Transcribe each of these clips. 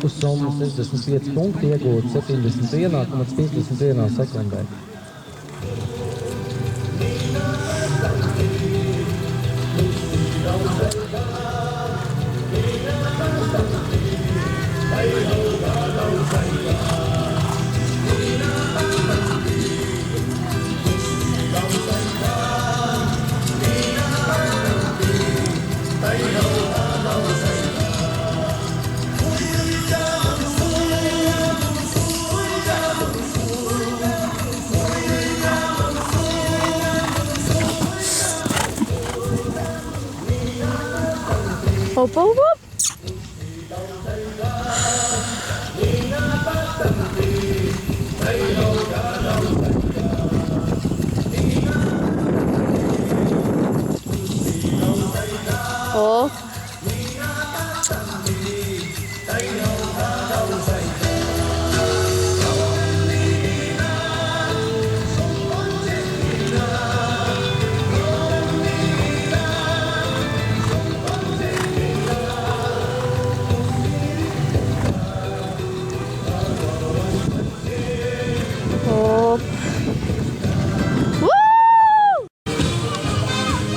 pussumma 65 punkti, iegūt 71,51 sekundē. Hop, hop, hop. Oh.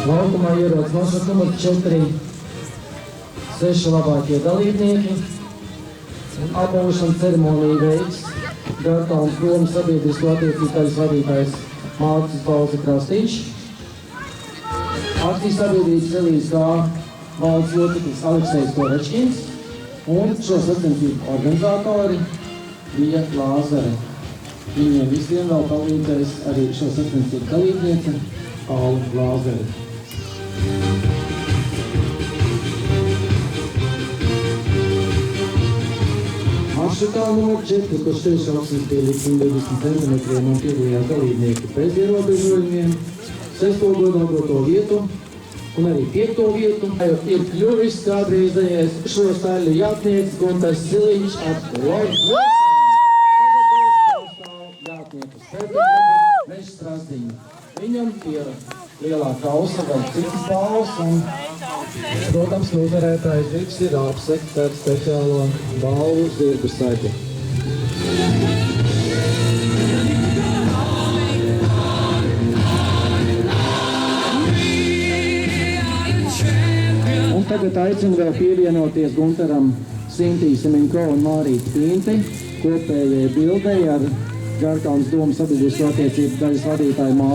Laukumā ierodas maršruts numur 4, 6 labākie dalībnieki. Apbalvošanas ceremoniju veids Garkalnes domas sabiedrisko attiecību daļas vadītājs Mārcis Balza Krastīņš. Akcijas sabiedrības relīzes kā valdes loceklis Aleksejs Korečkins un šo sacensību organizatori bija Lāzere. Viņiem visiem vēl palīdzēs arī šo sacensību dalībniece Paula Lāzere. Maršrutā numur 4, kurš tieši augstums bija līdz 120 centimetriem un piedalījās dalībnieki bez ierobežojumiem, 6. godalgoto vietu un arī 5. vietu. Ir kļuvis kādreizējais šo staļu jātnieks Guntars Ziliņš ar jātnieku Sēdību Meža Strasdiņu. Viņam pie lielā kausa vēl citas balvas un, protams, uzvarētājs Viks ir apsekts ar speciālo balvu zirgu saiti. Un tagad aicinu vēl pievienoties Guntaram Sintī Semenko un Mārīti Pinti kopējai bildei ar Garkalnes domas sabiedrisko attiecību daļas vadītāju Māru.